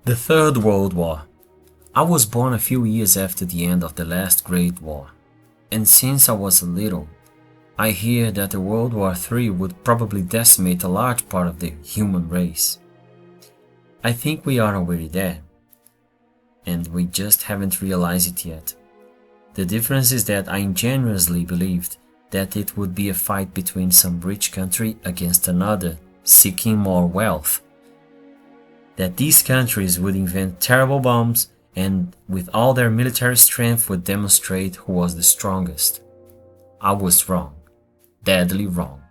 The Third World War. I was born a few years after the end of the last Great War, and since I was a little, I hear that the World War III would probably decimate a large part of the human race. I think we are already there, and we just haven't realized it yet. The difference is that I ingenuously believed that it would be a fight between some rich country against another, seeking more wealth. That these countries would invent terrible bombs and with all their military strength would demonstrate who was the strongest. I was wrong. Deadly wrong.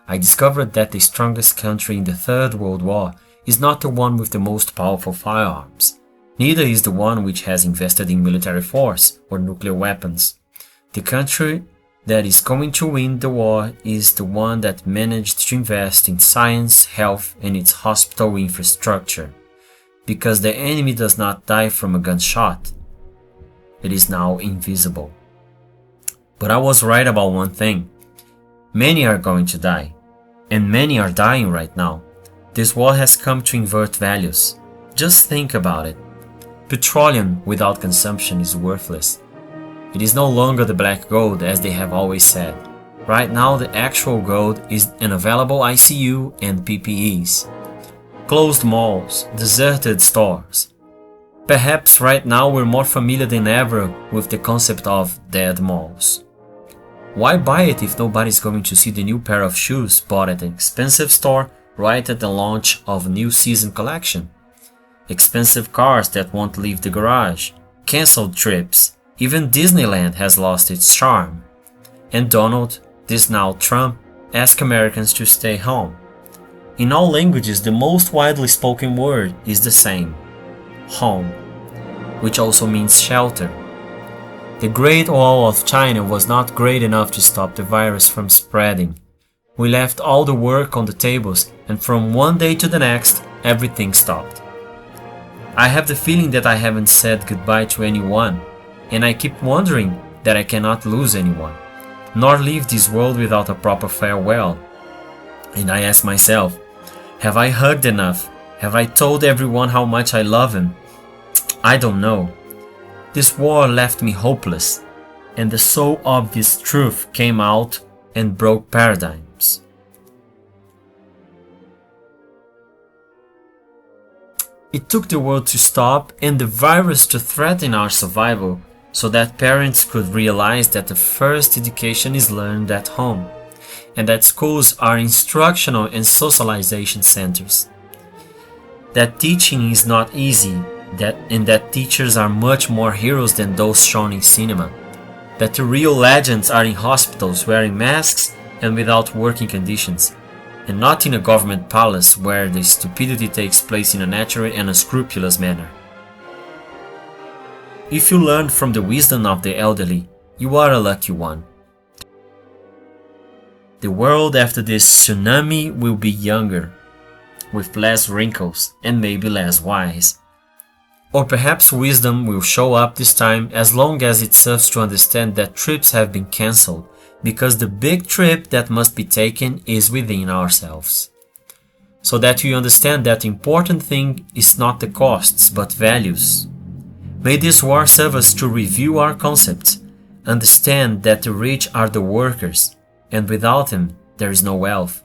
I discovered that the strongest country in the Third World War is not the one with the most powerful firearms. Neither is the one which has invested in military force or nuclear weapons. The country that is going to win the war is the one that managed to invest in science, health, and its hospital infrastructure. Because the enemy does not die from a gunshot. It is now invisible. But I was right about one thing. Many are going to die, and many are dying right now. This war has come to invert values. Just think about it. Petroleum without consumption is worthless. It is no longer the black gold as they have always said. Right now the actual gold is unavailable ICU and PPEs. Closed malls, deserted stores. Perhaps right now we're more familiar than ever with the concept of dead malls. Why buy it if nobody's going to see the new pair of shoes bought at an expensive store right at the launch of a new season collection? Expensive cars that won't leave the garage, cancelled trips. Even Disneyland has lost its charm. And Donald, this now Trump, asks Americans to stay home. In all languages, the most widely spoken word is the same: home, which also means shelter. The Great Wall of China was not great enough to stop the virus from spreading. We left all the work on the tables, and from one day to the next, everything stopped. I have the feeling that I haven't said goodbye to anyone, and I keep wondering that I cannot lose anyone, nor leave this world without a proper farewell. And I ask myself, have I hugged enough? Have I told everyone how much I love him? I don't know. This war left me hopeless, and the so obvious truth came out and broke paradigms. It took the world to stop and the virus to threaten our survival, so that parents could realize that the first education is learned at home, and that schools are instructional and socialization centers. That teaching is not easy, and that teachers are much more heroes than those shown in cinema. That the real legends are in hospitals wearing masks and without working conditions, and not in a government palace where the stupidity takes place in a natural and unscrupulous manner. If you learn from the wisdom of the elderly, you are a lucky one. The world after this tsunami will be younger, with less wrinkles and maybe less wise. Or perhaps wisdom will show up this time as long as it serves to understand that trips have been cancelled, because the big trip that must be taken is within ourselves. So that you understand that the important thing is not the costs but values. May this war serve us to review our concepts, understand that the rich are the workers, and without them there is no wealth.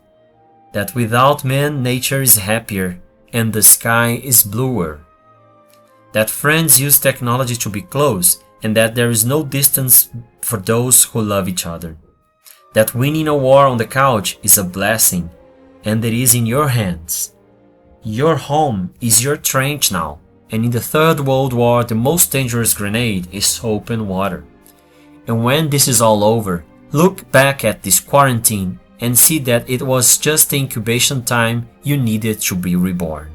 That without men nature is happier, and the sky is bluer. That friends use technology to be close, and that there is no distance for those who love each other. That winning a war on the couch is a blessing, and it is in your hands. Your home is your trench now. And in the Third World War, the most dangerous grenade is open water. And when this is all over, look back at this quarantine and see that it was just the incubation time you needed to be reborn.